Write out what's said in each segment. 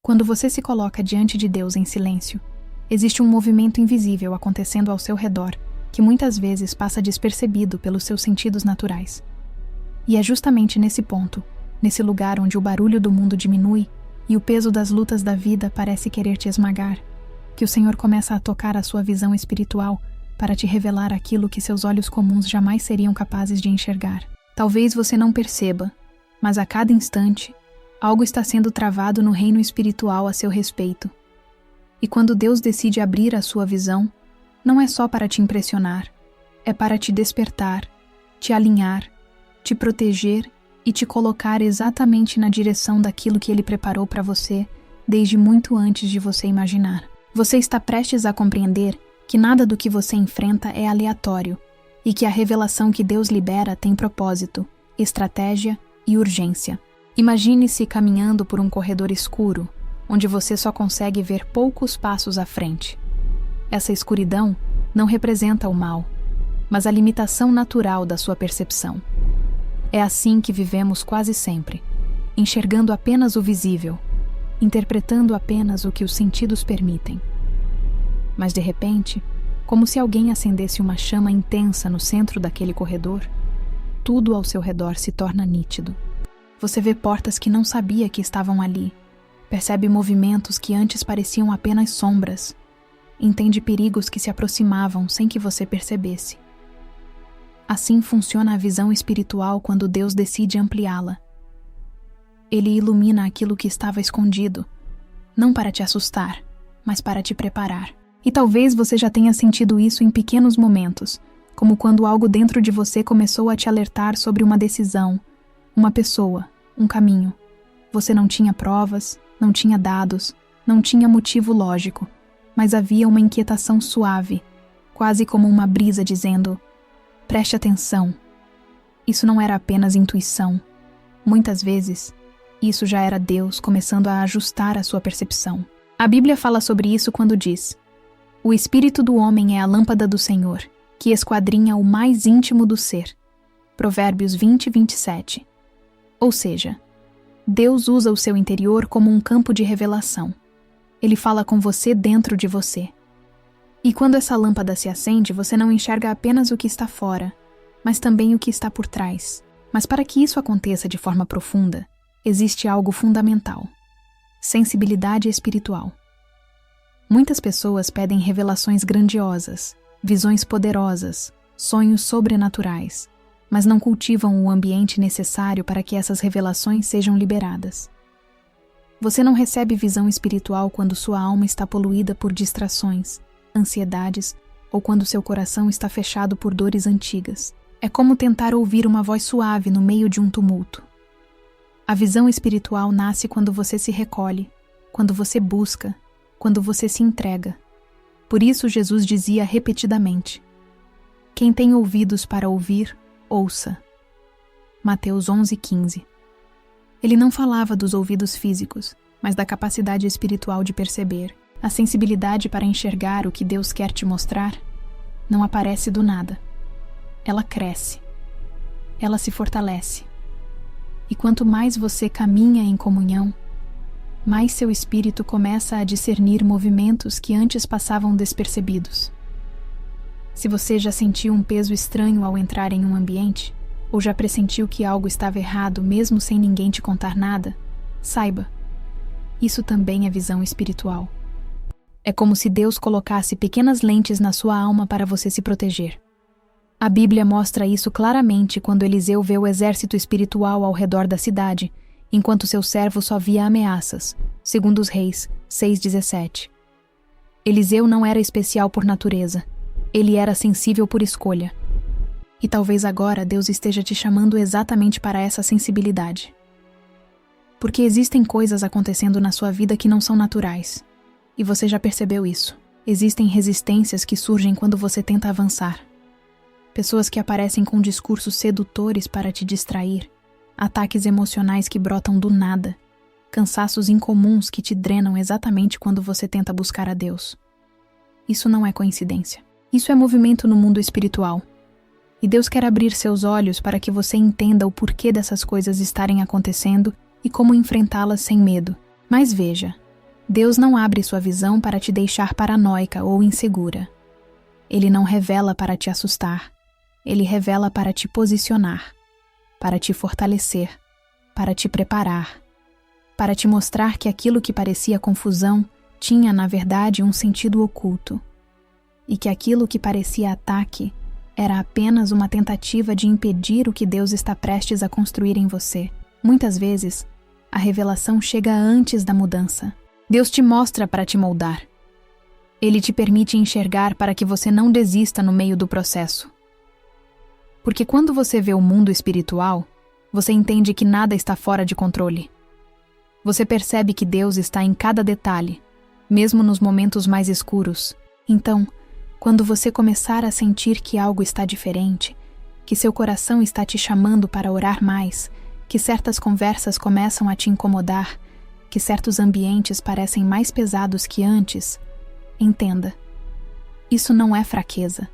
Quando você se coloca diante de Deus em silêncio, existe um movimento invisível acontecendo ao seu redor, que muitas vezes passa despercebido pelos seus sentidos naturais. E é justamente nesse ponto, nesse lugar onde o barulho do mundo diminui e o peso das lutas da vida parece querer te esmagar, que o Senhor começa a tocar a sua visão espiritual para te revelar aquilo que seus olhos comuns jamais seriam capazes de enxergar. Talvez você não perceba, mas a cada instante, algo está sendo travado no reino espiritual a seu respeito. E quando Deus decide abrir a sua visão, não é só para te impressionar, é para te despertar, te alinhar, te proteger e te colocar exatamente na direção daquilo que Ele preparou para você desde muito antes de você imaginar. Você está prestes a compreender que nada do que você enfrenta é aleatório e que a revelação que Deus libera tem propósito, estratégia e urgência. Imagine-se caminhando por um corredor escuro, onde você só consegue ver poucos passos à frente. Essa escuridão não representa o mal, mas a limitação natural da sua percepção. É assim que vivemos quase sempre, enxergando apenas o visível, interpretando apenas o que os sentidos permitem. Mas de repente, como se alguém acendesse uma chama intensa no centro daquele corredor, tudo ao seu redor se torna nítido. Você vê portas que não sabia que estavam ali, percebe movimentos que antes pareciam apenas sombras, entende perigos que se aproximavam sem que você percebesse. Assim funciona a visão espiritual quando Deus decide ampliá-la. Ele ilumina aquilo que estava escondido, não para te assustar, mas para te preparar. E talvez você já tenha sentido isso em pequenos momentos, como quando algo dentro de você começou a te alertar sobre uma decisão, uma pessoa, um caminho. Você não tinha provas, não tinha dados, não tinha motivo lógico, mas havia uma inquietação suave, quase como uma brisa dizendo: preste atenção. Isso não era apenas intuição. Muitas vezes, isso já era Deus começando a ajustar a sua percepção. A Bíblia fala sobre isso quando diz: o espírito do homem é a lâmpada do Senhor, que esquadrinha o mais íntimo do ser. Provérbios 20:27. Ou seja, Deus usa o seu interior como um campo de revelação. Ele fala com você dentro de você. E quando essa lâmpada se acende, você não enxerga apenas o que está fora, mas também o que está por trás. Mas para que isso aconteça de forma profunda, existe algo fundamental: sensibilidade espiritual. Muitas pessoas pedem revelações grandiosas, visões poderosas, sonhos sobrenaturais, mas não cultivam o ambiente necessário para que essas revelações sejam liberadas. Você não recebe visão espiritual quando sua alma está poluída por distrações, ansiedades ou quando seu coração está fechado por dores antigas. É como tentar ouvir uma voz suave no meio de um tumulto. A visão espiritual nasce quando você se recolhe, quando você busca, quando você se entrega. Por isso Jesus dizia repetidamente: quem tem ouvidos para ouvir, ouça. Mateus 11:15. Ele não falava dos ouvidos físicos, mas da capacidade espiritual de perceber. A sensibilidade para enxergar o que Deus quer te mostrar não aparece do nada. Ela cresce. Ela se fortalece. E quanto mais você caminha em comunhão, mais seu espírito começa a discernir movimentos que antes passavam despercebidos. Se você já sentiu um peso estranho ao entrar em um ambiente, ou já pressentiu que algo estava errado mesmo sem ninguém te contar nada, saiba, isso também é visão espiritual. É como se Deus colocasse pequenas lentes na sua alma para você se proteger. A Bíblia mostra isso claramente quando Eliseu vê o exército espiritual ao redor da cidade, enquanto seu servo só via ameaças, segundo os Reis 6:17. Eliseu não era especial por natureza, ele era sensível por escolha. E talvez agora Deus esteja te chamando exatamente para essa sensibilidade. Porque existem coisas acontecendo na sua vida que não são naturais. E você já percebeu isso. Existem resistências que surgem quando você tenta avançar. Pessoas que aparecem com discursos sedutores para te distrair, ataques emocionais que brotam do nada, cansaços incomuns que te drenam exatamente quando você tenta buscar a Deus. Isso não é coincidência. Isso é movimento no mundo espiritual. E Deus quer abrir seus olhos para que você entenda o porquê dessas coisas estarem acontecendo e como enfrentá-las sem medo. Mas veja, Deus não abre sua visão para te deixar paranoica ou insegura. Ele não revela para te assustar. Ele revela para te posicionar, para te fortalecer, para te preparar, para te mostrar que aquilo que parecia confusão tinha, na verdade, um sentido oculto, e que aquilo que parecia ataque era apenas uma tentativa de impedir o que Deus está prestes a construir em você. Muitas vezes, a revelação chega antes da mudança. Deus te mostra para te moldar. Ele te permite enxergar para que você não desista no meio do processo. Porque quando você vê o mundo espiritual, você entende que nada está fora de controle. Você percebe que Deus está em cada detalhe, mesmo nos momentos mais escuros. Então, quando você começar a sentir que algo está diferente, que seu coração está te chamando para orar mais, que certas conversas começam a te incomodar, que certos ambientes parecem mais pesados que antes, entenda. Isso não é fraqueza.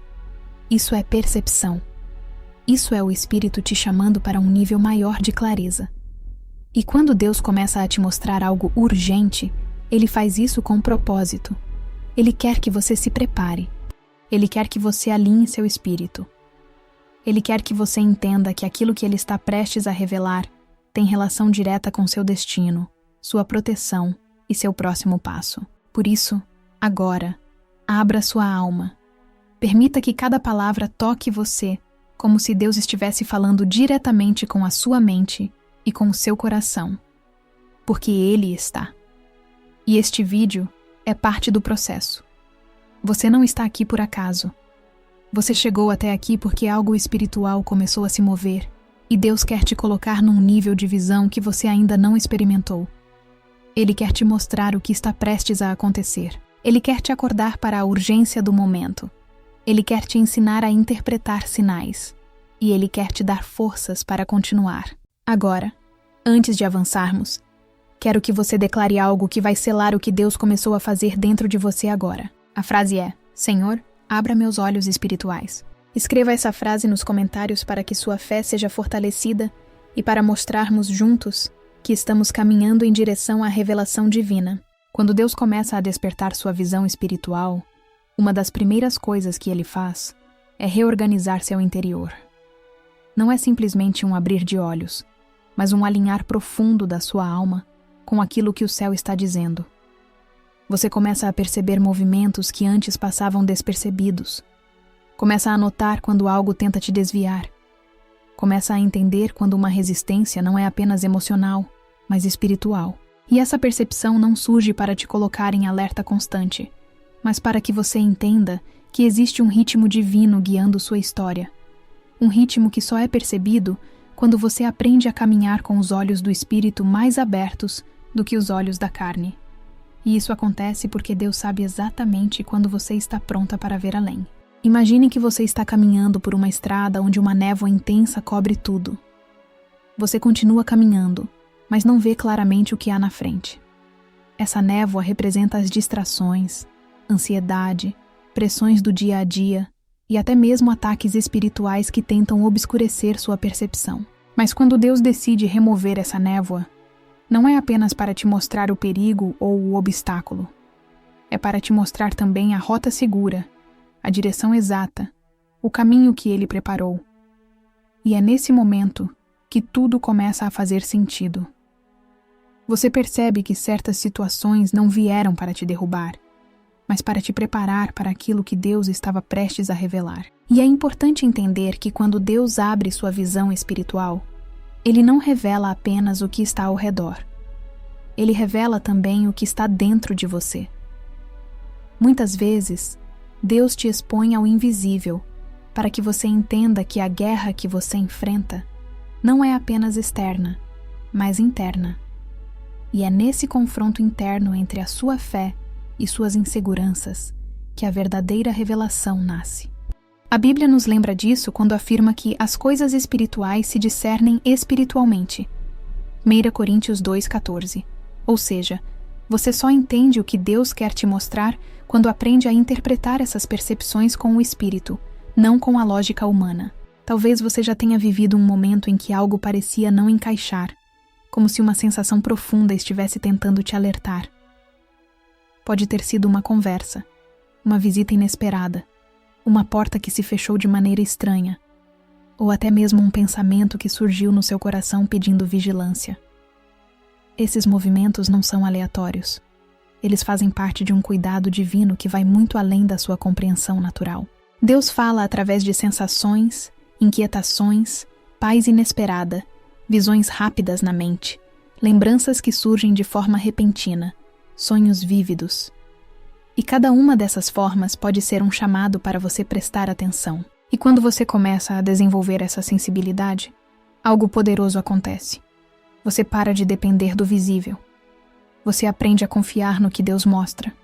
Isso é percepção. Isso é o Espírito te chamando para um nível maior de clareza. E quando Deus começa a te mostrar algo urgente, Ele faz isso com propósito. Ele quer que você se prepare. Ele quer que você alinhe seu espírito. Ele quer que você entenda que aquilo que Ele está prestes a revelar tem relação direta com seu destino, sua proteção e seu próximo passo. Por isso, agora, abra sua alma. Permita que cada palavra toque você, como se Deus estivesse falando diretamente com a sua mente e com o seu coração. Porque Ele está. E este vídeo é parte do processo. Você não está aqui por acaso. Você chegou até aqui porque algo espiritual começou a se mover, e Deus quer te colocar num nível de visão que você ainda não experimentou. Ele quer te mostrar o que está prestes a acontecer. Ele quer te acordar para a urgência do momento. Ele quer te ensinar a interpretar sinais. E Ele quer te dar forças para continuar. Agora, antes de avançarmos, quero que você declare algo que vai selar o que Deus começou a fazer dentro de você agora. A frase é: Senhor, abra meus olhos espirituais. Escreva essa frase nos comentários para que sua fé seja fortalecida e para mostrarmos juntos que estamos caminhando em direção à revelação divina. Quando Deus começa a despertar sua visão espiritual, uma das primeiras coisas que Ele faz é reorganizar seu interior. Não é simplesmente um abrir de olhos, mas um alinhar profundo da sua alma com aquilo que o céu está dizendo. Você começa a perceber movimentos que antes passavam despercebidos. Começa a notar quando algo tenta te desviar. Começa a entender quando uma resistência não é apenas emocional, mas espiritual. E essa percepção não surge para te colocar em alerta constante, mas para que você entenda que existe um ritmo divino guiando sua história. Um ritmo que só é percebido quando você aprende a caminhar com os olhos do espírito mais abertos do que os olhos da carne. E isso acontece porque Deus sabe exatamente quando você está pronta para ver além. Imagine que você está caminhando por uma estrada onde uma névoa intensa cobre tudo. Você continua caminhando, mas não vê claramente o que há na frente. Essa névoa representa as distrações, ansiedade, pressões do dia a dia e até mesmo ataques espirituais que tentam obscurecer sua percepção. Mas quando Deus decide remover essa névoa, não é apenas para te mostrar o perigo ou o obstáculo. É para te mostrar também a rota segura, a direção exata, o caminho que Ele preparou. E é nesse momento que tudo começa a fazer sentido. Você percebe que certas situações não vieram para te derrubar, mas para te preparar para aquilo que Deus estava prestes a revelar. E é importante entender que quando Deus abre sua visão espiritual, Ele não revela apenas o que está ao redor. Ele revela também o que está dentro de você. Muitas vezes, Deus te expõe ao invisível para que você entenda que a guerra que você enfrenta não é apenas externa, mas interna. E é nesse confronto interno entre a sua fé e suas inseguranças que a verdadeira revelação nasce. A Bíblia nos lembra disso quando afirma que as coisas espirituais se discernem espiritualmente. 1 Coríntios 2,14. Ou seja, você só entende o que Deus quer te mostrar quando aprende a interpretar essas percepções com o espírito, não com a lógica humana. Talvez você já tenha vivido um momento em que algo parecia não encaixar, como se uma sensação profunda estivesse tentando te alertar. Pode ter sido uma conversa, uma visita inesperada, uma porta que se fechou de maneira estranha, ou até mesmo um pensamento que surgiu no seu coração pedindo vigilância. Esses movimentos não são aleatórios. Eles fazem parte de um cuidado divino que vai muito além da sua compreensão natural. Deus fala através de sensações, inquietações, paz inesperada, visões rápidas na mente, lembranças que surgem de forma repentina, sonhos vívidos. E cada uma dessas formas pode ser um chamado para você prestar atenção. E quando você começa a desenvolver essa sensibilidade, algo poderoso acontece. Você para de depender do visível. Você aprende a confiar no que Deus mostra,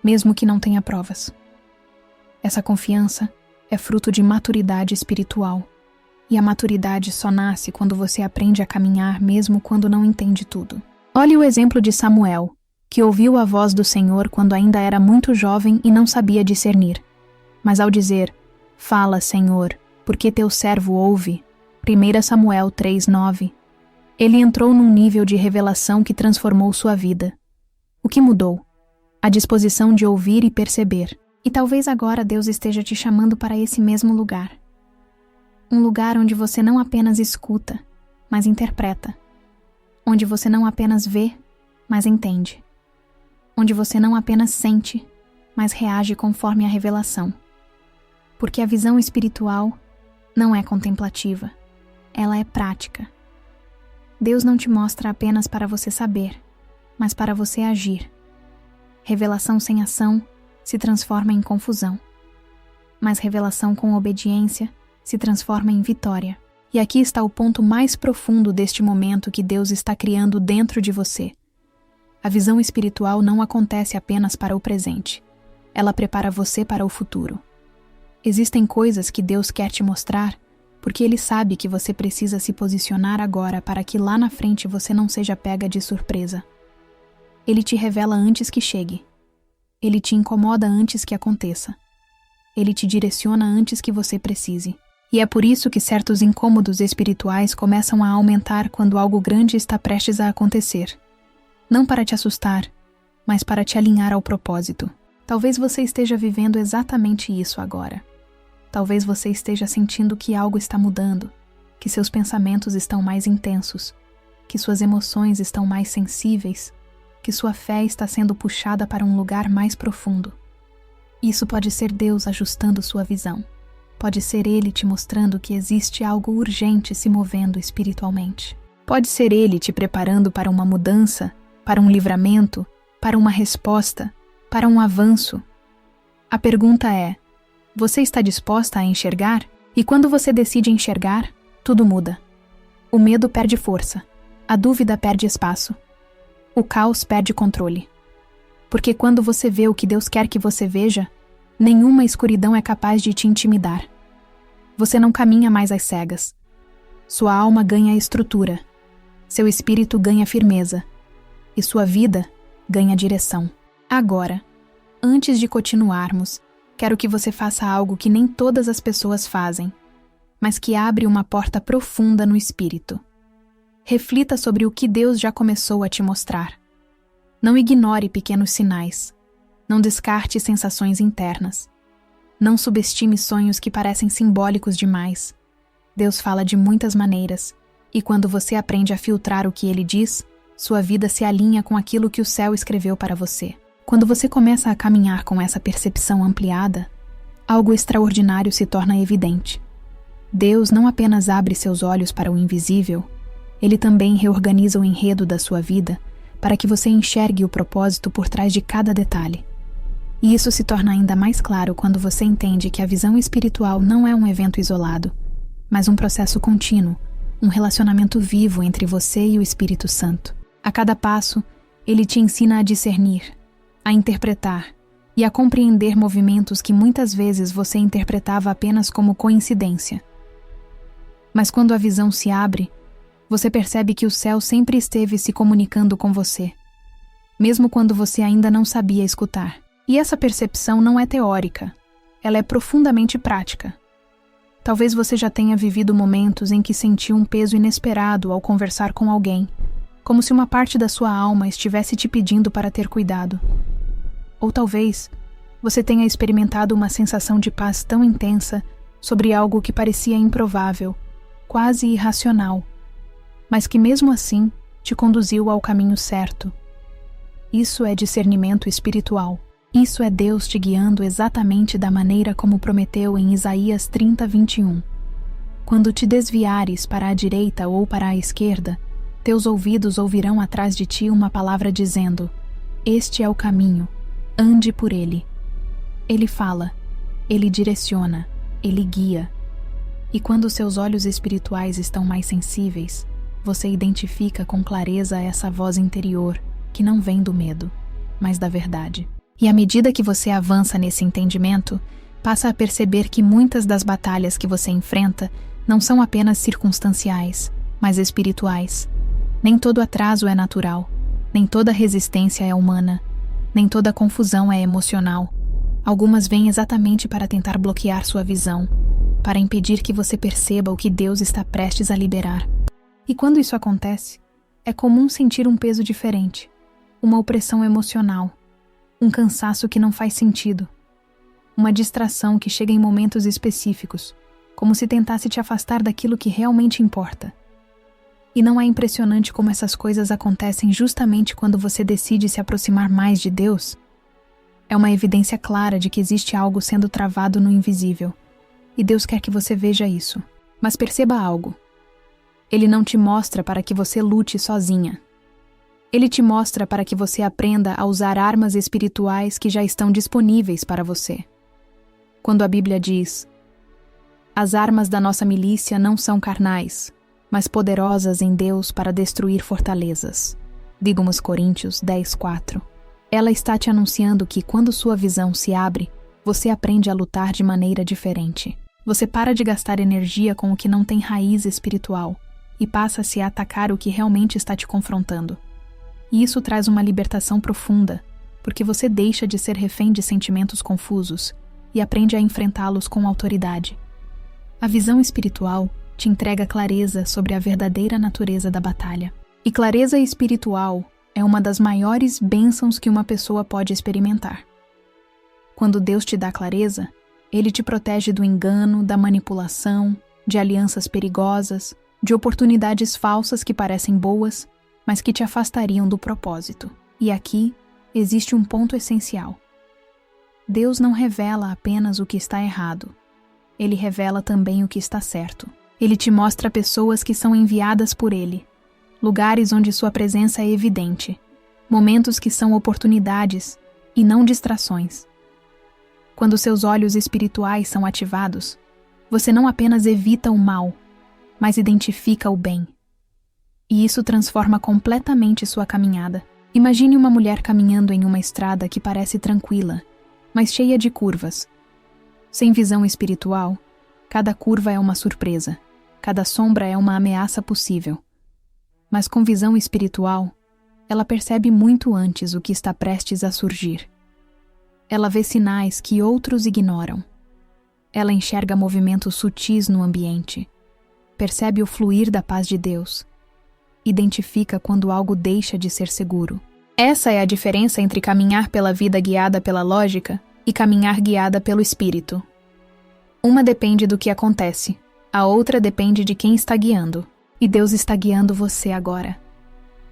mesmo que não tenha provas. Essa confiança é fruto de maturidade espiritual. E a maturidade só nasce quando você aprende a caminhar mesmo quando não entende tudo. Olhe o exemplo de Samuel, que ouviu a voz do Senhor quando ainda era muito jovem e não sabia discernir. Mas ao dizer, "Fala, Senhor, porque teu servo ouve", 1 Samuel 3:9, ele entrou num nível de revelação que transformou sua vida. O que mudou? A disposição de ouvir e perceber. E talvez agora Deus esteja te chamando para esse mesmo lugar. Um lugar onde você não apenas escuta, mas interpreta. Onde você não apenas vê, mas entende. Onde você não apenas sente, mas reage conforme a revelação. Porque a visão espiritual não é contemplativa, ela é prática. Deus não te mostra apenas para você saber, mas para você agir. Revelação sem ação se transforma em confusão, mas revelação com obediência se transforma em vitória. E aqui está o ponto mais profundo deste momento que Deus está criando dentro de você. A visão espiritual não acontece apenas para o presente, ela prepara você para o futuro. Existem coisas que Deus quer te mostrar porque Ele sabe que você precisa se posicionar agora para que lá na frente você não seja pega de surpresa. Ele te revela antes que chegue. Ele te incomoda antes que aconteça. Ele te direciona antes que você precise. E é por isso que certos incômodos espirituais começam a aumentar quando algo grande está prestes a acontecer. Não para te assustar, mas para te alinhar ao propósito. Talvez você esteja vivendo exatamente isso agora. Talvez você esteja sentindo que algo está mudando, que seus pensamentos estão mais intensos, que suas emoções estão mais sensíveis, que sua fé está sendo puxada para um lugar mais profundo. Isso pode ser Deus ajustando sua visão. Pode ser Ele te mostrando que existe algo urgente se movendo espiritualmente. Pode ser Ele te preparando para uma mudança, para um livramento, para uma resposta, para um avanço. A pergunta é: você está disposta a enxergar? E quando você decide enxergar, tudo muda. O medo perde força, a dúvida perde espaço, o caos perde controle. Porque quando você vê o que Deus quer que você veja, nenhuma escuridão é capaz de te intimidar. Você não caminha mais às cegas. Sua alma ganha estrutura, seu espírito ganha firmeza, e sua vida ganha direção. Agora, antes de continuarmos, quero que você faça algo que nem todas as pessoas fazem, mas que abre uma porta profunda no espírito. Reflita sobre o que Deus já começou a te mostrar. Não ignore pequenos sinais. Não descarte sensações internas. Não subestime sonhos que parecem simbólicos demais. Deus fala de muitas maneiras, e quando você aprende a filtrar o que Ele diz, sua vida se alinha com aquilo que o céu escreveu para você. Quando você começa a caminhar com essa percepção ampliada, algo extraordinário se torna evidente. Deus não apenas abre seus olhos para o invisível, Ele também reorganiza o enredo da sua vida para que você enxergue o propósito por trás de cada detalhe. E isso se torna ainda mais claro quando você entende que a visão espiritual não é um evento isolado, mas um processo contínuo, um relacionamento vivo entre você e o Espírito Santo. A cada passo, Ele te ensina a discernir, a interpretar e a compreender movimentos que muitas vezes você interpretava apenas como coincidência. Mas quando a visão se abre, você percebe que o céu sempre esteve se comunicando com você, mesmo quando você ainda não sabia escutar. E essa percepção não é teórica, ela é profundamente prática. Talvez você já tenha vivido momentos em que sentiu um peso inesperado ao conversar com alguém, como se uma parte da sua alma estivesse te pedindo para ter cuidado. Ou talvez você tenha experimentado uma sensação de paz tão intensa sobre algo que parecia improvável, quase irracional, mas que mesmo assim te conduziu ao caminho certo. Isso é discernimento espiritual. Isso é Deus te guiando exatamente da maneira como prometeu em Isaías 30:21. Quando te desviares para a direita ou para a esquerda, teus ouvidos ouvirão atrás de ti uma palavra dizendo: este é o caminho, ande por ele. Ele fala, ele direciona, ele guia. E quando seus olhos espirituais estão mais sensíveis, você identifica com clareza essa voz interior que não vem do medo, mas da verdade. E à medida que você avança nesse entendimento, passa a perceber que muitas das batalhas que você enfrenta não são apenas circunstanciais, mas espirituais. Nem todo atraso é natural, nem toda resistência é humana, nem toda confusão é emocional. Algumas vêm exatamente para tentar bloquear sua visão, para impedir que você perceba o que Deus está prestes a liberar. E quando isso acontece, é comum sentir um peso diferente, uma opressão emocional, um cansaço que não faz sentido, uma distração que chega em momentos específicos, como se tentasse te afastar daquilo que realmente importa. E não é impressionante como essas coisas acontecem justamente quando você decide se aproximar mais de Deus? É uma evidência clara de que existe algo sendo travado no invisível, e Deus quer que você veja isso. Mas perceba algo. Ele não te mostra para que você lute sozinha. Ele te mostra para que você aprenda a usar armas espirituais que já estão disponíveis para você. Quando a Bíblia diz: as armas da nossa milícia não são carnais, mas poderosas em Deus para destruir fortalezas. 2 Coríntios 10:4. Ela está te anunciando que quando sua visão se abre, você aprende a lutar de maneira diferente. Você para de gastar energia com o que não tem raiz espiritual e passa-se a atacar o que realmente está te confrontando. E isso traz uma libertação profunda, porque você deixa de ser refém de sentimentos confusos e aprende a enfrentá-los com autoridade. A visão espiritual te entrega clareza sobre a verdadeira natureza da batalha. E clareza espiritual é uma das maiores bênçãos que uma pessoa pode experimentar. Quando Deus te dá clareza, Ele te protege do engano, da manipulação, de alianças perigosas, de oportunidades falsas que parecem boas, mas que te afastariam do propósito. E aqui existe um ponto essencial. Deus não revela apenas o que está errado. Ele revela também o que está certo. Ele te mostra pessoas que são enviadas por Ele, lugares onde sua presença é evidente, momentos que são oportunidades e não distrações. Quando seus olhos espirituais são ativados, você não apenas evita o mal, mas identifica o bem. E isso transforma completamente sua caminhada. Imagine uma mulher caminhando em uma estrada que parece tranquila, mas cheia de curvas. Sem visão espiritual, cada curva é uma surpresa, cada sombra é uma ameaça possível. Mas com visão espiritual, ela percebe muito antes o que está prestes a surgir. Ela vê sinais que outros ignoram. Ela enxerga movimentos sutis no ambiente, percebe o fluir da paz de Deus, identifica quando algo deixa de ser seguro. Essa é a diferença entre caminhar pela vida guiada pela lógica e caminhar guiada pelo Espírito. Uma depende do que acontece, a outra depende de quem está guiando. E Deus está guiando você agora.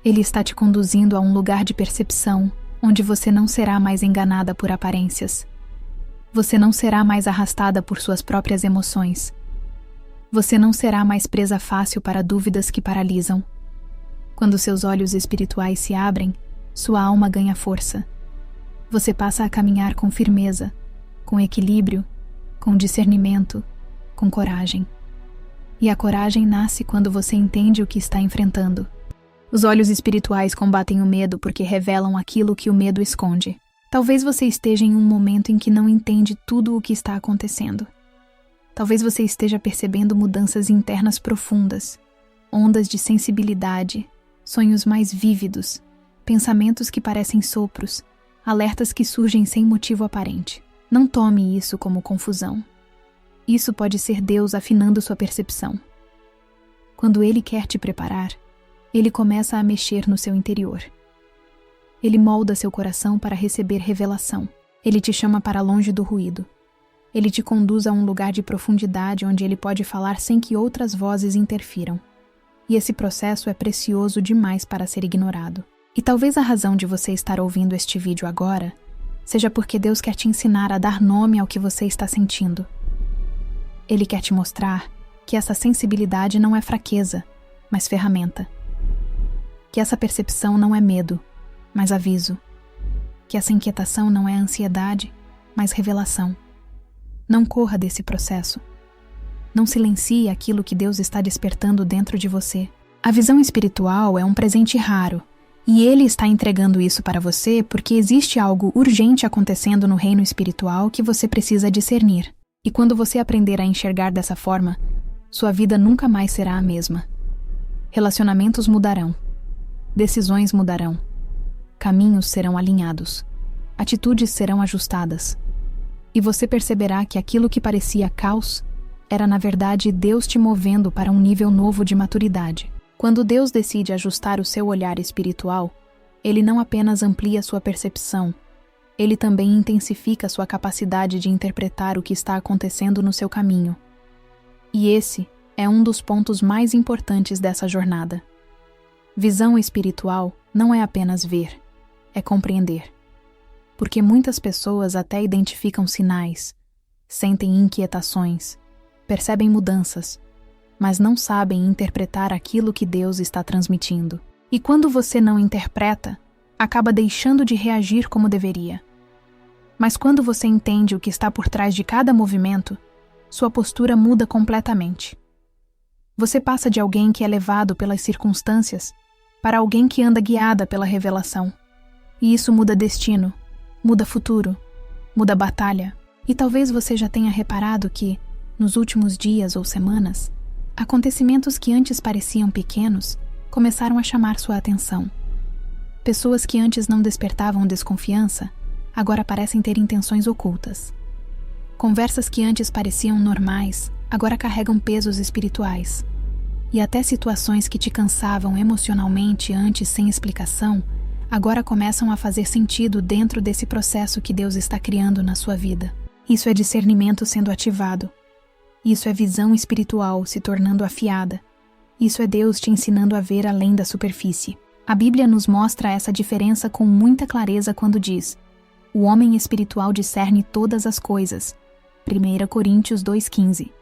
Ele está te conduzindo a um lugar de percepção, onde você não será mais enganada por aparências. Você não será mais arrastada por suas próprias emoções. Você não será mais presa fácil para dúvidas que paralisam. Quando seus olhos espirituais se abrem, sua alma ganha força. Você passa a caminhar com firmeza, com equilíbrio, com discernimento, com coragem. E a coragem nasce quando você entende o que está enfrentando. Os olhos espirituais combatem o medo porque revelam aquilo que o medo esconde. Talvez você esteja em um momento em que não entende tudo o que está acontecendo. Talvez você esteja percebendo mudanças internas profundas, ondas de sensibilidade, sonhos mais vívidos, pensamentos que parecem sopros, alertas que surgem sem motivo aparente. Não tome isso como confusão. Isso pode ser Deus afinando sua percepção. Quando Ele quer te preparar, Ele começa a mexer no seu interior. Ele molda seu coração para receber revelação. Ele te chama para longe do ruído. Ele te conduz a um lugar de profundidade onde ele pode falar sem que outras vozes interfiram. E esse processo é precioso demais para ser ignorado. E talvez a razão de você estar ouvindo este vídeo agora seja porque Deus quer te ensinar a dar nome ao que você está sentindo. Ele quer te mostrar que essa sensibilidade não é fraqueza, mas ferramenta. Que essa percepção não é medo, mas aviso. Que essa inquietação não é ansiedade, mas revelação. Não corra desse processo. Não silencie aquilo que Deus está despertando dentro de você. A visão espiritual é um presente raro, e Ele está entregando isso para você porque existe algo urgente acontecendo no reino espiritual que você precisa discernir. E quando você aprender a enxergar dessa forma, sua vida nunca mais será a mesma. Relacionamentos mudarão. Decisões mudarão. Caminhos serão alinhados. Atitudes serão ajustadas. E você perceberá que aquilo que parecia caos era, na verdade, Deus te movendo para um nível novo de maturidade. Quando Deus decide ajustar o seu olhar espiritual, Ele não apenas amplia sua percepção, Ele também intensifica sua capacidade de interpretar o que está acontecendo no seu caminho. E esse é um dos pontos mais importantes dessa jornada. Visão espiritual não é apenas ver, é compreender. Porque muitas pessoas até identificam sinais, sentem inquietações, percebem mudanças, mas não sabem interpretar aquilo que Deus está transmitindo. E quando você não interpreta, acaba deixando de reagir como deveria. Mas quando você entende o que está por trás de cada movimento, sua postura muda completamente. Você passa de alguém que é levado pelas circunstâncias para alguém que anda guiada pela revelação. E isso muda destino, muda futuro, muda batalha. E talvez você já tenha reparado que, nos últimos dias ou semanas, acontecimentos que antes pareciam pequenos começaram a chamar sua atenção. Pessoas que antes não despertavam desconfiança, agora parecem ter intenções ocultas. Conversas que antes pareciam normais, agora carregam pesos espirituais. E até situações que te cansavam emocionalmente antes sem explicação, agora começam a fazer sentido dentro desse processo que Deus está criando na sua vida. Isso é discernimento sendo ativado. Isso é visão espiritual se tornando afiada. Isso é Deus te ensinando a ver além da superfície. A Bíblia nos mostra essa diferença com muita clareza quando diz: o homem espiritual discerne todas as coisas. 1 Coríntios 2,15.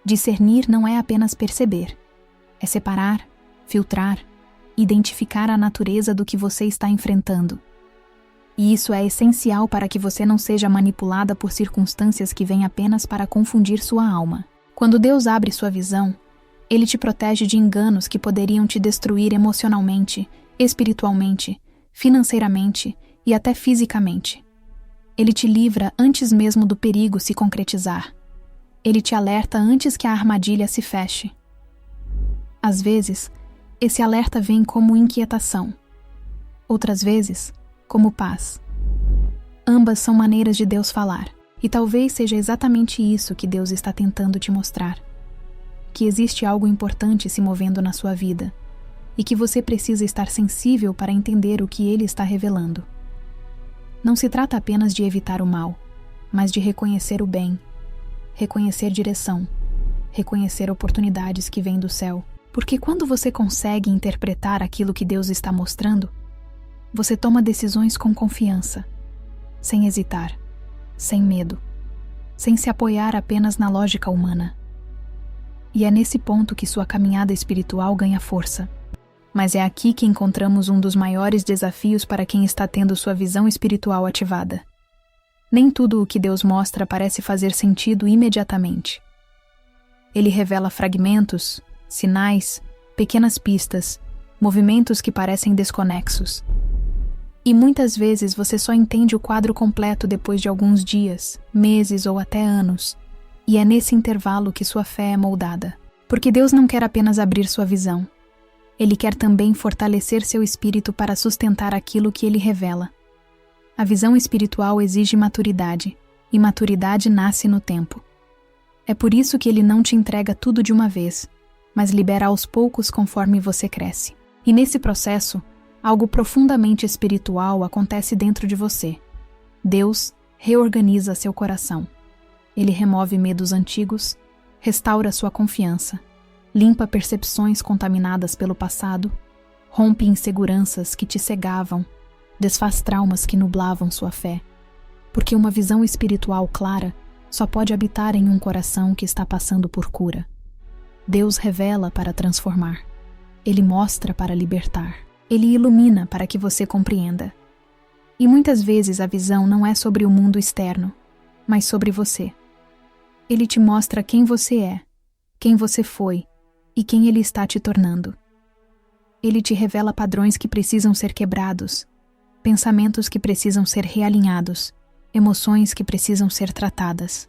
Discernir não é apenas perceber. É separar, filtrar, identificar a natureza do que você está enfrentando. E isso é essencial para que você não seja manipulada por circunstâncias que vêm apenas para confundir sua alma. Quando Deus abre sua visão, Ele te protege de enganos que poderiam te destruir emocionalmente, espiritualmente, financeiramente e até fisicamente. Ele te livra antes mesmo do perigo se concretizar. Ele te alerta antes que a armadilha se feche. Às vezes, esse alerta vem como inquietação. Outras vezes, como paz. Ambas são maneiras de Deus falar, e talvez seja exatamente isso que Deus está tentando te mostrar. Que existe algo importante se movendo na sua vida, e que você precisa estar sensível para entender o que Ele está revelando. Não se trata apenas de evitar o mal, mas de reconhecer o bem, reconhecer direção, reconhecer oportunidades que vêm do céu. Porque quando você consegue interpretar aquilo que Deus está mostrando, você toma decisões com confiança, sem hesitar, sem medo, sem se apoiar apenas na lógica humana. E é nesse ponto que sua caminhada espiritual ganha força. Mas é aqui que encontramos um dos maiores desafios para quem está tendo sua visão espiritual ativada. Nem tudo o que Deus mostra parece fazer sentido imediatamente. Ele revela fragmentos, sinais, pequenas pistas, movimentos que parecem desconexos. E muitas vezes você só entende o quadro completo depois de alguns dias, meses ou até anos. E é nesse intervalo que sua fé é moldada. Porque Deus não quer apenas abrir sua visão. Ele quer também fortalecer seu espírito para sustentar aquilo que Ele revela. A visão espiritual exige maturidade, e maturidade nasce no tempo. É por isso que Ele não te entrega tudo de uma vez, mas libera aos poucos conforme você cresce. E nesse processo, Algo profundamente espiritual acontece dentro de você. Deus reorganiza seu coração. Ele remove medos antigos, restaura sua confiança, limpa percepções contaminadas pelo passado, rompe inseguranças que te cegavam, desfaz traumas que nublavam sua fé. Porque uma visão espiritual clara só pode habitar em um coração que está passando por cura. Deus revela para transformar. Ele mostra para libertar. Ele ilumina para que você compreenda. E muitas vezes a visão não é sobre o mundo externo, mas sobre você. Ele te mostra quem você é, quem você foi e quem ele está te tornando. Ele te revela padrões que precisam ser quebrados, pensamentos que precisam ser realinhados, emoções que precisam ser tratadas.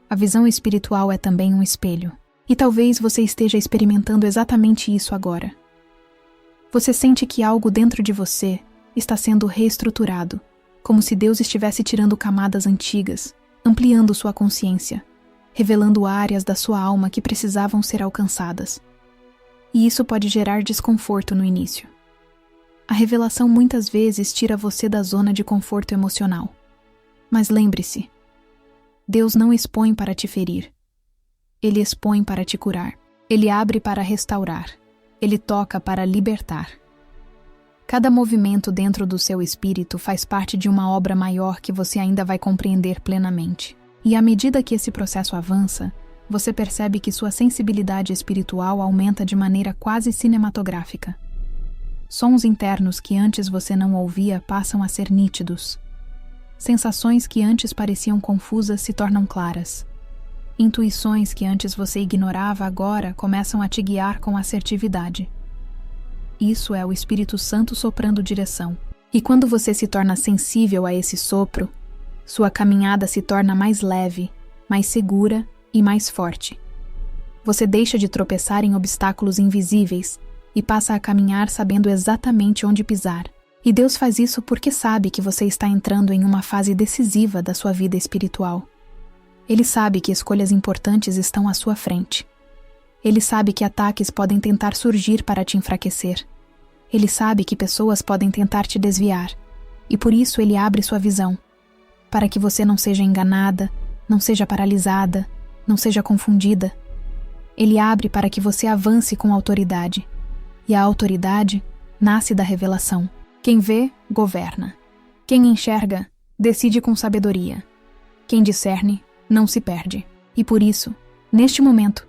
A visão espiritual é também um espelho. E talvez você esteja experimentando exatamente isso agora. Você sente que algo dentro de você está sendo reestruturado, como se Deus estivesse tirando camadas antigas, ampliando sua consciência, revelando áreas da sua alma que precisavam ser alcançadas. E isso pode gerar desconforto no início. A revelação muitas vezes tira você da zona de conforto emocional. Mas lembre-se, Deus não expõe para te ferir. Ele expõe para te curar. Ele abre para restaurar. Ele toca para libertar. Cada movimento dentro do seu espírito faz parte de uma obra maior que você ainda vai compreender plenamente. E à medida que esse processo avança, você percebe que sua sensibilidade espiritual aumenta de maneira quase cinematográfica. Sons internos que antes você não ouvia passam a ser nítidos. Sensações que antes pareciam confusas se tornam claras. Intuições que antes você ignorava agora começam a te guiar com assertividade. Isso é o Espírito Santo soprando direção. E quando você se torna sensível a esse sopro, sua caminhada se torna mais leve, mais segura e mais forte. Você deixa de tropeçar em obstáculos invisíveis e passa a caminhar sabendo exatamente onde pisar. E Deus faz isso porque sabe que você está entrando em uma fase decisiva da sua vida espiritual. Ele sabe que escolhas importantes estão à sua frente. Ele sabe que ataques podem tentar surgir para te enfraquecer. Ele sabe que pessoas podem tentar te desviar. E por isso ele abre sua visão, para que você não seja enganada, não seja paralisada, não seja confundida. Ele abre para que você avance com autoridade. E a autoridade nasce da revelação. Quem vê, governa. Quem enxerga, decide com sabedoria. Quem discerne, não se perde. E por isso, neste momento,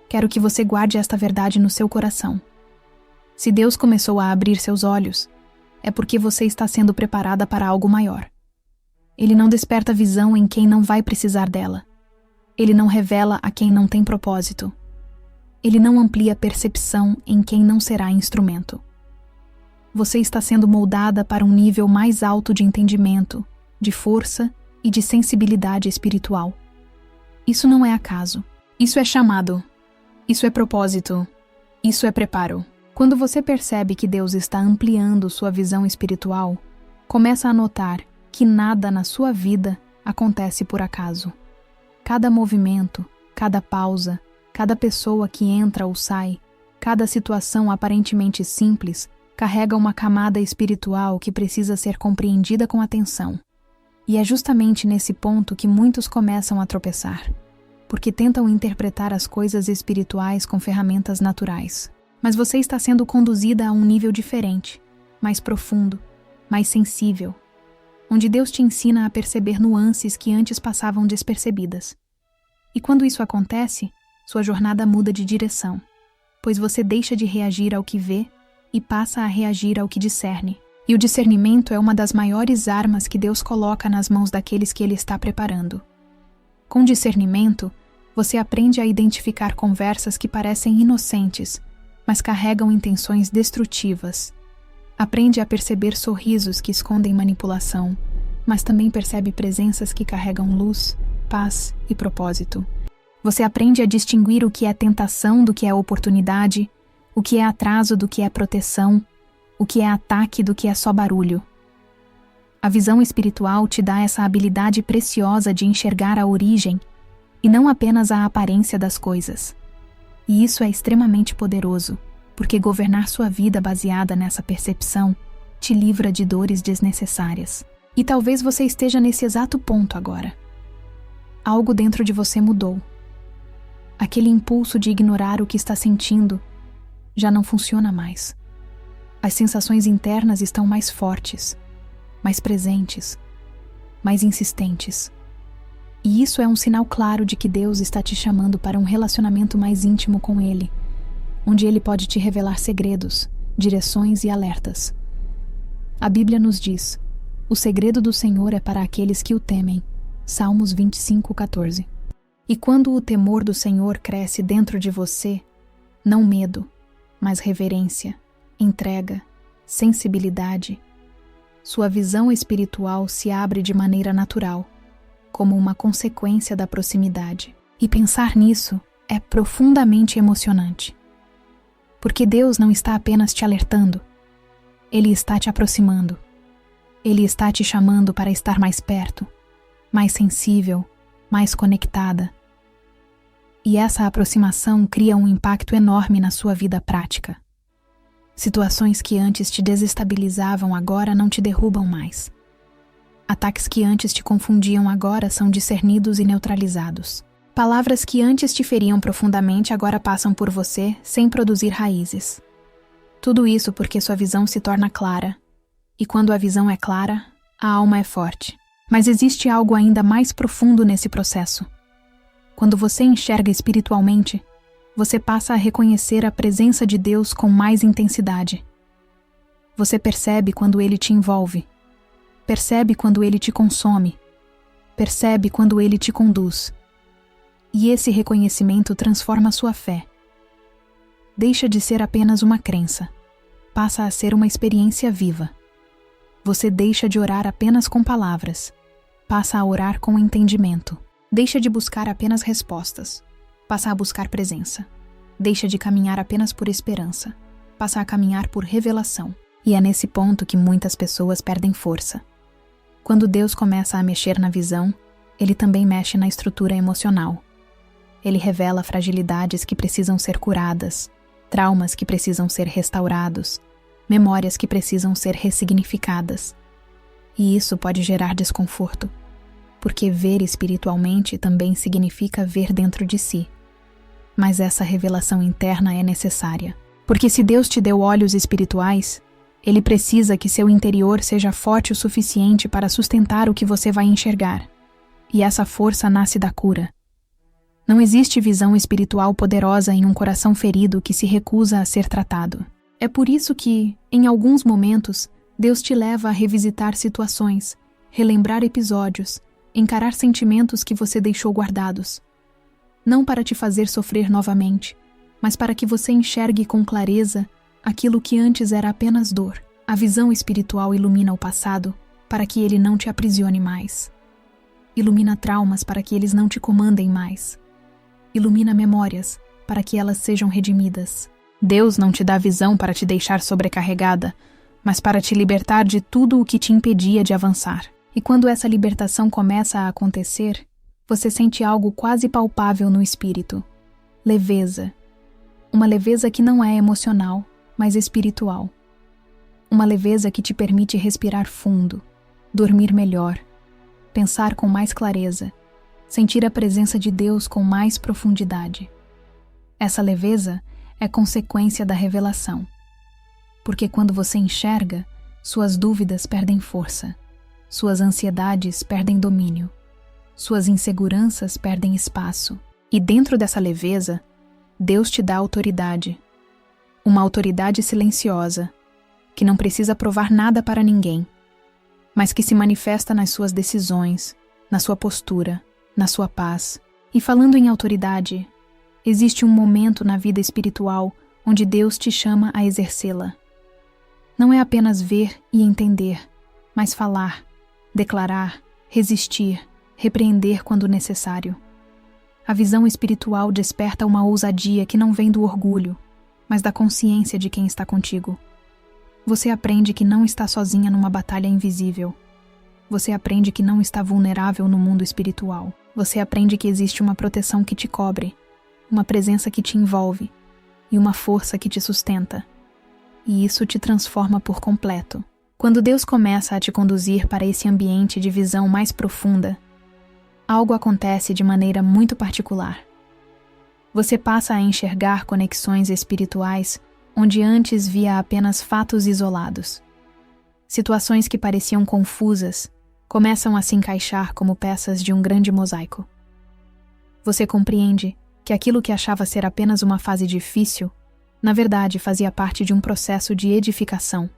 quero que você guarde esta verdade no seu coração. Se Deus começou a abrir seus olhos, é porque você está sendo preparada para algo maior. Ele não desperta visão em quem não vai precisar dela. Ele não revela a quem não tem propósito. Ele não amplia percepção em quem não será instrumento. Você está sendo moldada para um nível mais alto de entendimento, de força e de sensibilidade espiritual. Isso não é acaso. Isso é chamado. Isso é propósito. Isso é preparo. Quando você percebe que Deus está ampliando sua visão espiritual, começa a notar que nada na sua vida acontece por acaso. Cada movimento, cada pausa, cada pessoa que entra ou sai, cada situação aparentemente simples, carrega uma camada espiritual que precisa ser compreendida com atenção. E é justamente nesse ponto que muitos começam a tropeçar, porque tentam interpretar as coisas espirituais com ferramentas naturais. Mas você está sendo conduzida a um nível diferente, mais profundo, mais sensível, onde Deus te ensina a perceber nuances que antes passavam despercebidas. E quando isso acontece, sua jornada muda de direção, pois você deixa de reagir ao que vê e passa a reagir ao que discerne. E o discernimento é uma das maiores armas que Deus coloca nas mãos daqueles que Ele está preparando. Com discernimento, você aprende a identificar conversas que parecem inocentes, mas carregam intenções destrutivas. Aprende a perceber sorrisos que escondem manipulação, mas também percebe presenças que carregam luz, paz e propósito. Você aprende a distinguir o que é tentação do que é oportunidade, o que é atraso do que é proteção, o que é ataque do que é só barulho. A visão espiritual te dá essa habilidade preciosa de enxergar a origem e não apenas a aparência das coisas. E isso é extremamente poderoso, porque governar sua vida baseada nessa percepção te livra de dores desnecessárias. E talvez você esteja nesse exato ponto agora. Algo dentro de você mudou. Aquele impulso de ignorar o que está sentindo já não funciona mais. As sensações internas estão mais fortes, mais presentes, mais insistentes. E isso é um sinal claro de que Deus está te chamando para um relacionamento mais íntimo com Ele, onde Ele pode te revelar segredos, direções e alertas. A Bíblia nos diz: o segredo do Senhor é para aqueles que o temem. Salmos 25:14. E quando o temor do Senhor cresce dentro de você, não medo, mas reverência, entrega, sensibilidade, sua visão espiritual se abre de maneira natural, como uma consequência da proximidade. E pensar nisso é profundamente emocionante. Porque Deus não está apenas te alertando, Ele está te aproximando. Ele está te chamando para estar mais perto, mais sensível, mais conectada. E essa aproximação cria um impacto enorme na sua vida prática. Situações que antes te desestabilizavam agora não te derrubam mais. Ataques que antes te confundiam agora são discernidos e neutralizados. Palavras que antes te feriam profundamente agora passam por você sem produzir raízes. Tudo isso porque sua visão se torna clara. E quando a visão é clara, a alma é forte. Mas existe algo ainda mais profundo nesse processo. Quando você enxerga espiritualmente, você passa a reconhecer a presença de Deus com mais intensidade. Você percebe quando Ele te envolve. Percebe quando Ele te consome. Percebe quando Ele te conduz. E esse reconhecimento transforma sua fé. Deixa de ser apenas uma crença. Passa a ser uma experiência viva. Você deixa de orar apenas com palavras. Passa a orar com entendimento. Deixa de buscar apenas respostas. Passa a buscar presença. Deixa de caminhar apenas por esperança. Passa a caminhar por revelação. E é nesse ponto que muitas pessoas perdem força. Quando Deus começa a mexer na visão, Ele também mexe na estrutura emocional. Ele revela fragilidades que precisam ser curadas, traumas que precisam ser restaurados, memórias que precisam ser ressignificadas. E isso pode gerar desconforto, porque ver espiritualmente também significa ver dentro de si. Mas essa revelação interna é necessária, porque se Deus te deu olhos espirituais, Ele precisa que seu interior seja forte o suficiente para sustentar o que você vai enxergar. E essa força nasce da cura. Não existe visão espiritual poderosa em um coração ferido que se recusa a ser tratado. É por isso que, em alguns momentos, Deus te leva a revisitar situações, relembrar episódios, encarar sentimentos que você deixou guardados. Não para te fazer sofrer novamente, mas para que você enxergue com clareza aquilo que antes era apenas dor. A visão espiritual ilumina o passado para que ele não te aprisione mais. Ilumina traumas para que eles não te comandem mais. Ilumina memórias para que elas sejam redimidas. Deus não te dá visão para te deixar sobrecarregada, mas para te libertar de tudo o que te impedia de avançar. E quando essa libertação começa a acontecer, você sente algo quase palpável no espírito. Leveza. Uma leveza que não é emocional, mas espiritual. Uma leveza que te permite respirar fundo, dormir melhor, pensar com mais clareza, sentir a presença de Deus com mais profundidade. Essa leveza é consequência da revelação. Porque quando você enxerga, suas dúvidas perdem força, suas ansiedades perdem domínio, suas inseguranças perdem espaço. E dentro dessa leveza, Deus te dá autoridade. Uma autoridade silenciosa, que não precisa provar nada para ninguém, mas que se manifesta nas suas decisões, na sua postura, na sua paz. E falando em autoridade, existe um momento na vida espiritual onde Deus te chama a exercê-la. Não é apenas ver e entender, mas falar, declarar, resistir, repreender quando necessário. A visão espiritual desperta uma ousadia que não vem do orgulho, mas da consciência de quem está contigo. Você aprende que não está sozinha numa batalha invisível. Você aprende que não está vulnerável no mundo espiritual. Você aprende que existe uma proteção que te cobre, uma presença que te envolve e uma força que te sustenta. E isso te transforma por completo. Quando Deus começa a te conduzir para esse ambiente de visão mais profunda, algo acontece de maneira muito particular. Você passa a enxergar conexões espirituais onde antes via apenas fatos isolados. Situações que pareciam confusas começam a se encaixar como peças de um grande mosaico. Você compreende que aquilo que achava ser apenas uma fase difícil, na verdade fazia parte de um processo de edificação.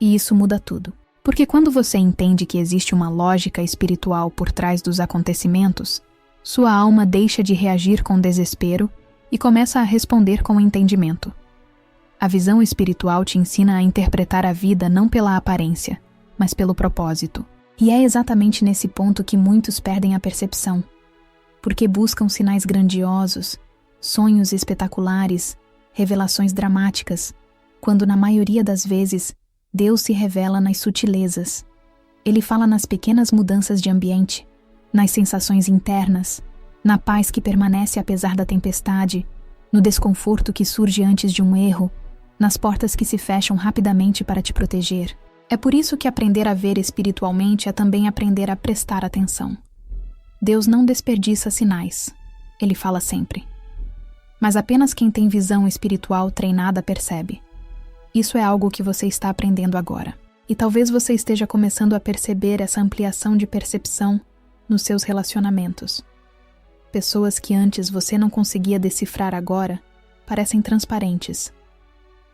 E isso muda tudo. Porque quando você entende que existe uma lógica espiritual por trás dos acontecimentos, sua alma deixa de reagir com desespero e começa a responder com entendimento. A visão espiritual te ensina a interpretar a vida não pela aparência, mas pelo propósito. E é exatamente nesse ponto que muitos perdem a percepção, porque buscam sinais grandiosos, sonhos espetaculares, revelações dramáticas, quando na maioria das vezes Deus se revela nas sutilezas. Ele fala nas pequenas mudanças de ambiente, nas sensações internas, na paz que permanece apesar da tempestade, no desconforto que surge antes de um erro, nas portas que se fecham rapidamente para te proteger. É por isso que aprender a ver espiritualmente é também aprender a prestar atenção. Deus não desperdiça sinais. Ele fala sempre. Mas apenas quem tem visão espiritual treinada percebe. Isso é algo que você está aprendendo agora. E talvez você esteja começando a perceber essa ampliação de percepção nos seus relacionamentos. Pessoas que antes você não conseguia decifrar agora parecem transparentes.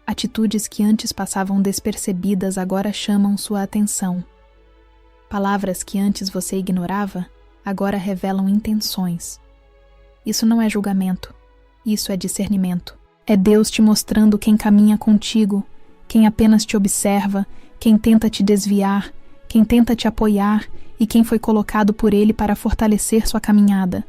Atitudes que antes passavam despercebidas agora chamam sua atenção. Palavras que antes você ignorava agora revelam intenções. Isso não é julgamento, isso é discernimento. É Deus te mostrando quem caminha contigo, quem apenas te observa, quem tenta te desviar, quem tenta te apoiar e quem foi colocado por Ele para fortalecer sua caminhada.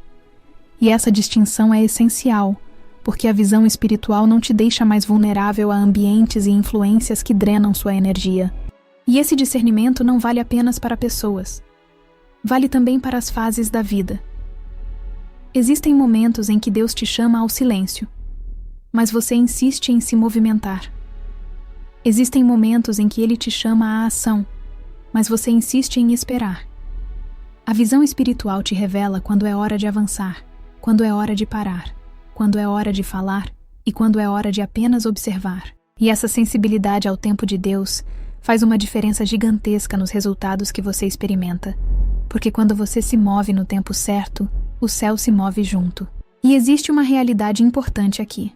E essa distinção é essencial, porque a visão espiritual não te deixa mais vulnerável a ambientes e influências que drenam sua energia. E esse discernimento não vale apenas para pessoas. Vale também para as fases da vida. Existem momentos em que Deus te chama ao silêncio, mas você insiste em se movimentar. Existem momentos em que Ele te chama à ação, mas você insiste em esperar. A visão espiritual te revela quando é hora de avançar, quando é hora de parar, quando é hora de falar e quando é hora de apenas observar. E essa sensibilidade ao tempo de Deus faz uma diferença gigantesca nos resultados que você experimenta, porque quando você se move no tempo certo, o céu se move junto. E existe uma realidade importante aqui.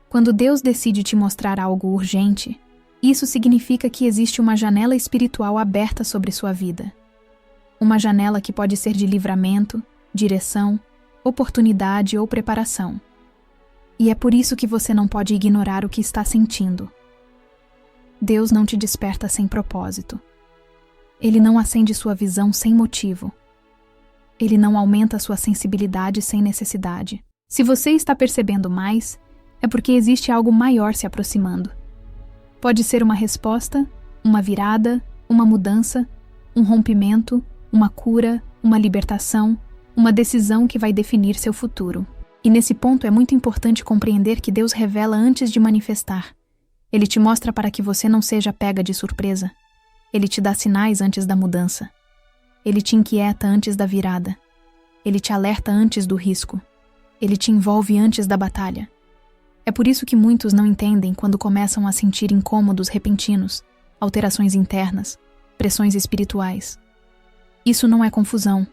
Quando Deus decide te mostrar algo urgente, isso significa que existe uma janela espiritual aberta sobre sua vida. Uma janela que pode ser de livramento, direção, oportunidade ou preparação. E é por isso que você não pode ignorar o que está sentindo. Deus não te desperta sem propósito. Ele não acende sua visão sem motivo. Ele não aumenta sua sensibilidade sem necessidade. Se você está percebendo mais, é porque existe algo maior se aproximando. Pode ser uma resposta, uma virada, uma mudança, um rompimento, uma cura, uma libertação, uma decisão que vai definir seu futuro. E nesse ponto é muito importante compreender que Deus revela antes de manifestar. Ele te mostra para que você não seja pega de surpresa. Ele te dá sinais antes da mudança. Ele te inquieta antes da virada. Ele te alerta antes do risco. Ele te envolve antes da batalha. É por isso que muitos não entendem quando começam a sentir incômodos repentinos, alterações internas, pressões espirituais. Isso não é confusão,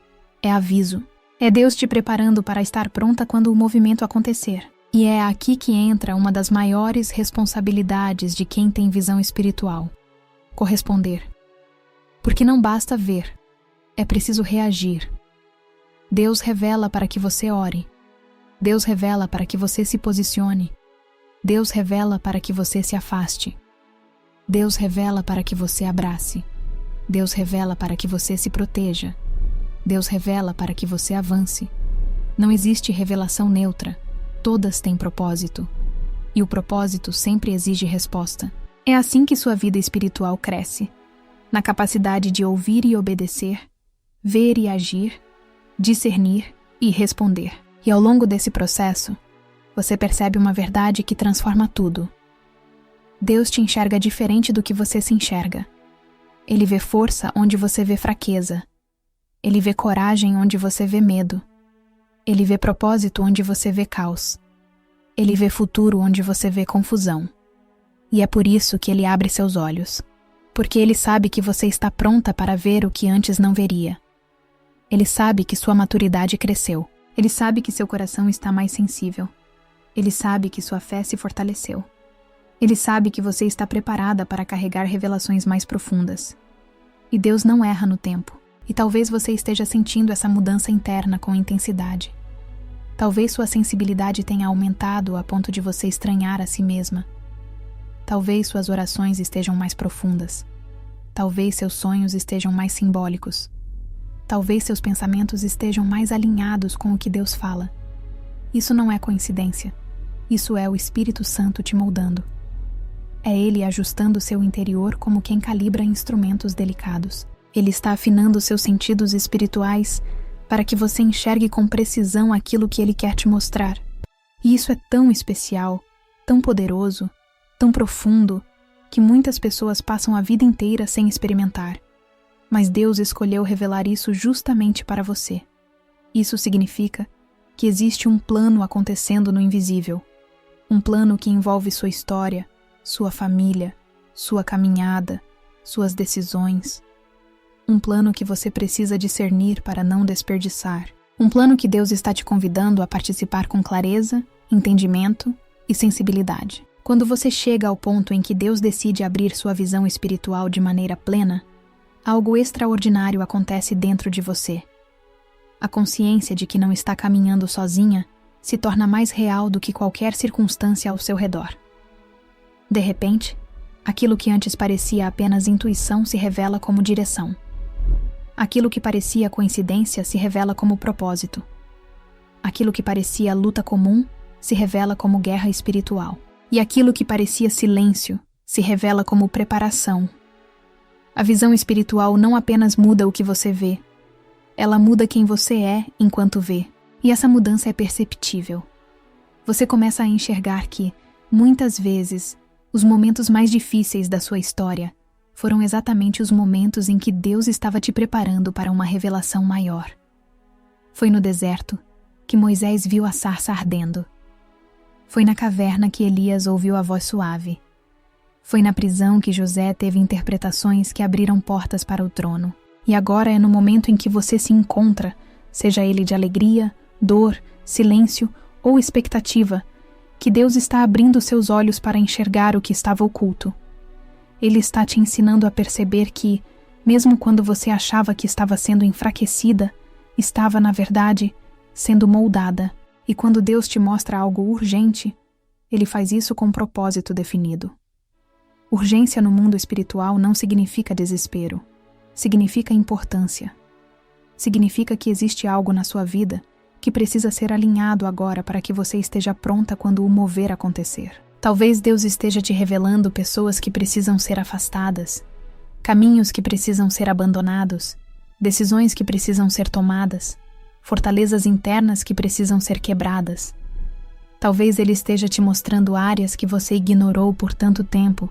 é aviso. É Deus te preparando para estar pronta quando o movimento acontecer. E é aqui que entra uma das maiores responsabilidades de quem tem visão espiritual: corresponder. Porque não basta ver, é preciso reagir. Deus revela para que você ore. Deus revela para que você se posicione. Deus revela para que você se afaste. Deus revela para que você abrace. Deus revela para que você se proteja. Deus revela para que você avance. Não existe revelação neutra. Todas têm propósito. E o propósito sempre exige resposta. É assim que sua vida espiritual cresce. Na capacidade de ouvir e obedecer, ver e agir, discernir e responder. E ao longo desse processo, você percebe uma verdade que transforma tudo. Deus te enxerga diferente do que você se enxerga. Ele vê força onde você vê fraqueza. Ele vê coragem onde você vê medo. Ele vê propósito onde você vê caos. Ele vê futuro onde você vê confusão. E é por isso que ele abre seus olhos. Porque ele sabe que você está pronta para ver o que antes não veria. Ele sabe que sua maturidade cresceu. Ele sabe que seu coração está mais sensível. Ele sabe que sua fé se fortaleceu. Ele sabe que você está preparada para carregar revelações mais profundas. E Deus não erra no tempo. E talvez você esteja sentindo essa mudança interna com intensidade. Talvez sua sensibilidade tenha aumentado a ponto de você estranhar a si mesma. Talvez suas orações estejam mais profundas. Talvez seus sonhos estejam mais simbólicos. Talvez seus pensamentos estejam mais alinhados com o que Deus fala. Isso não é coincidência. Isso é o Espírito Santo te moldando. É Ele ajustando seu interior como quem calibra instrumentos delicados. Ele está afinando seus sentidos espirituais para que você enxergue com precisão aquilo que Ele quer te mostrar. E isso é tão especial, tão poderoso, tão profundo, que muitas pessoas passam a vida inteira sem experimentar. Mas Deus escolheu revelar isso justamente para você. Isso significa que existe um plano acontecendo no invisível. Um plano que envolve sua história, sua família, sua caminhada, suas decisões. Um plano que você precisa discernir para não desperdiçar. Um plano que Deus está te convidando a participar com clareza, entendimento e sensibilidade. Quando você chega ao ponto em que Deus decide abrir sua visão espiritual de maneira plena, algo extraordinário acontece dentro de você. A consciência de que não está caminhando sozinha se torna mais real do que qualquer circunstância ao seu redor. De repente, aquilo que antes parecia apenas intuição se revela como direção. Aquilo que parecia coincidência se revela como propósito. Aquilo que parecia luta comum se revela como guerra espiritual. E aquilo que parecia silêncio se revela como preparação. A visão espiritual não apenas muda o que você vê, ela muda quem você é enquanto vê. E essa mudança é perceptível. Você começa a enxergar que, muitas vezes, os momentos mais difíceis da sua história foram exatamente os momentos em que Deus estava te preparando para uma revelação maior. Foi no deserto que Moisés viu a sarça ardendo. Foi na caverna que Elias ouviu a voz suave. Foi na prisão que José teve interpretações que abriram portas para o trono. E agora é no momento em que você se encontra, seja ele de alegria, dor, silêncio ou expectativa, que Deus está abrindo seus olhos para enxergar o que estava oculto. Ele está te ensinando a perceber que, mesmo quando você achava que estava sendo enfraquecida, estava, na verdade, sendo moldada. E quando Deus te mostra algo urgente, Ele faz isso com um propósito definido. Urgência no mundo espiritual não significa desespero. Significa importância. Significa que existe algo na sua vida que precisa ser alinhado agora para que você esteja pronta quando o mover acontecer. Talvez Deus esteja te revelando pessoas que precisam ser afastadas, caminhos que precisam ser abandonados, decisões que precisam ser tomadas, fortalezas internas que precisam ser quebradas. Talvez Ele esteja te mostrando áreas que você ignorou por tanto tempo,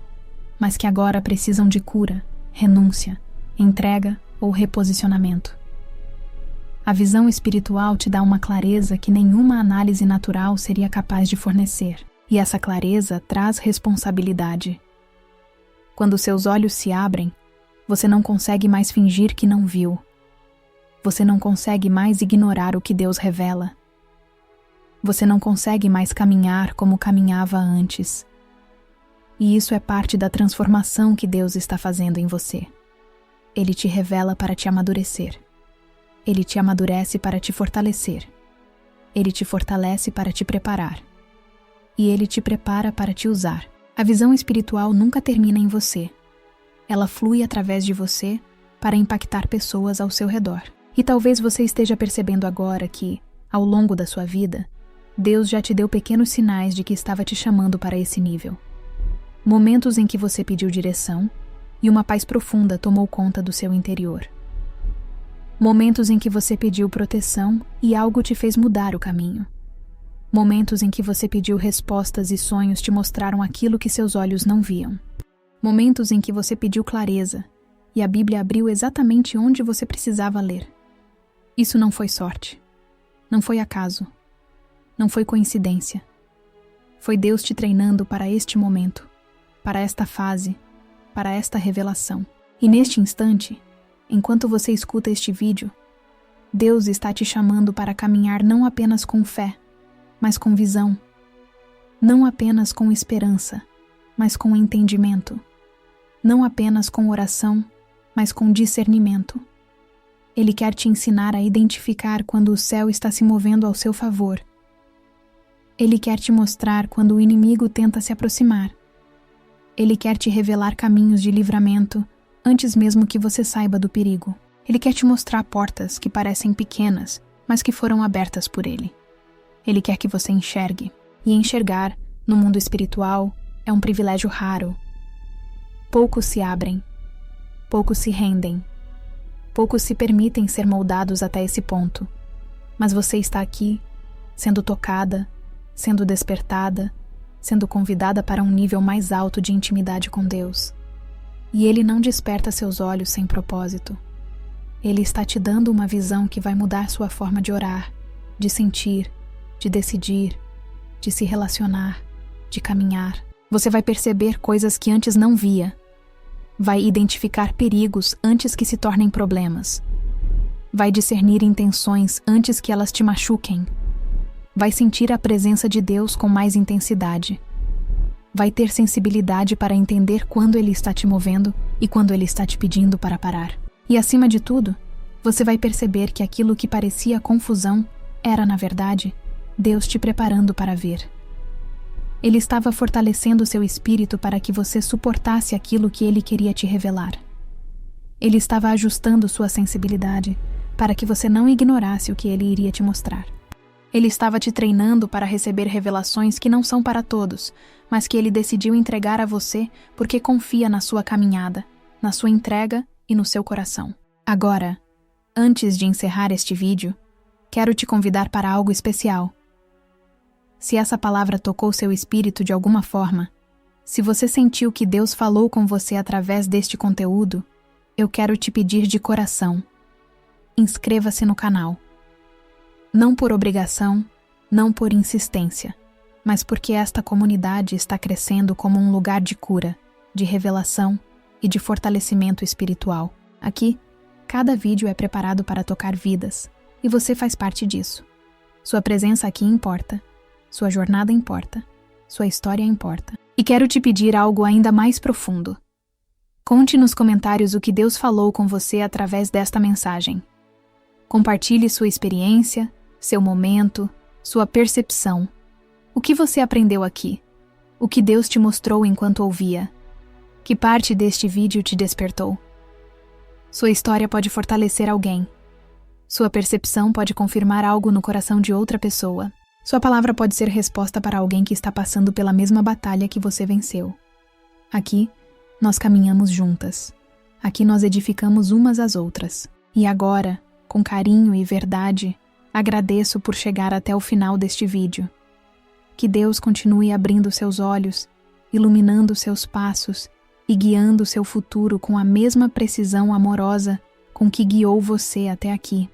mas que agora precisam de cura, renúncia, entrega ou reposicionamento. A visão espiritual te dá uma clareza que nenhuma análise natural seria capaz de fornecer. E essa clareza traz responsabilidade. Quando seus olhos se abrem, você não consegue mais fingir que não viu. Você não consegue mais ignorar o que Deus revela. Você não consegue mais caminhar como caminhava antes. E isso é parte da transformação que Deus está fazendo em você. Ele te revela para te amadurecer. Ele te amadurece para te fortalecer. Ele te fortalece para te preparar. E Ele te prepara para te usar. A visão espiritual nunca termina em você. Ela flui através de você para impactar pessoas ao seu redor. E talvez você esteja percebendo agora que, ao longo da sua vida, Deus já te deu pequenos sinais de que estava te chamando para esse nível. Momentos em que você pediu direção e uma paz profunda tomou conta do seu interior. Momentos em que você pediu proteção e algo te fez mudar o caminho. Momentos em que você pediu respostas e sonhos te mostraram aquilo que seus olhos não viam. Momentos em que você pediu clareza e a Bíblia abriu exatamente onde você precisava ler. Isso não foi sorte. Não foi acaso. Não foi coincidência. Foi Deus te treinando para este momento, para esta fase, para esta revelação. E neste instante, enquanto você escuta este vídeo, Deus está te chamando para caminhar não apenas com fé, mas com visão. Não apenas com esperança, mas com entendimento. Não apenas com oração, mas com discernimento. Ele quer te ensinar a identificar quando o céu está se movendo ao seu favor. Ele quer te mostrar quando o inimigo tenta se aproximar. Ele quer te revelar caminhos de livramento antes mesmo que você saiba do perigo. Ele quer te mostrar portas que parecem pequenas, mas que foram abertas por Ele. Ele quer que você enxergue. E enxergar, no mundo espiritual, é um privilégio raro. Poucos se abrem. Poucos se rendem. Poucos se permitem ser moldados até esse ponto. Mas você está aqui, sendo tocada, sendo despertada, sendo convidada para um nível mais alto de intimidade com Deus. E Ele não desperta seus olhos sem propósito. Ele está te dando uma visão que vai mudar sua forma de orar, de sentir, de decidir, de se relacionar, de caminhar. Você vai perceber coisas que antes não via. Vai identificar perigos antes que se tornem problemas. Vai discernir intenções antes que elas te machuquem. Vai sentir a presença de Deus com mais intensidade. Vai ter sensibilidade para entender quando Ele está te movendo e quando Ele está te pedindo para parar. E acima de tudo, você vai perceber que aquilo que parecia confusão era, na verdade, Deus te preparando para ver. Ele estava fortalecendo seu espírito para que você suportasse aquilo que Ele queria te revelar. Ele estava ajustando sua sensibilidade para que você não ignorasse o que Ele iria te mostrar. Ele estava te treinando para receber revelações que não são para todos, mas que Ele decidiu entregar a você porque confia na sua caminhada, na sua entrega e no seu coração. Agora, antes de encerrar este vídeo, quero te convidar para algo especial. Se essa palavra tocou seu espírito de alguma forma, se você sentiu que Deus falou com você através deste conteúdo, eu quero te pedir de coração: inscreva-se no canal. Não por obrigação, não por insistência, mas porque esta comunidade está crescendo como um lugar de cura, de revelação e de fortalecimento espiritual. Aqui, cada vídeo é preparado para tocar vidas, e você faz parte disso. Sua presença aqui importa, sua jornada importa, sua história importa. E quero te pedir algo ainda mais profundo. Conte nos comentários o que Deus falou com você através desta mensagem. Compartilhe sua experiência, seu momento, sua percepção. O que você aprendeu aqui? O que Deus te mostrou enquanto ouvia? Que parte deste vídeo te despertou? Sua história pode fortalecer alguém. Sua percepção pode confirmar algo no coração de outra pessoa. Sua palavra pode ser resposta para alguém que está passando pela mesma batalha que você venceu. Aqui, nós caminhamos juntas. Aqui nós edificamos umas às outras. E agora, com carinho e verdade, agradeço por chegar até o final deste vídeo. Que Deus continue abrindo seus olhos, iluminando seus passos e guiando seu futuro com a mesma precisão amorosa com que guiou você até aqui.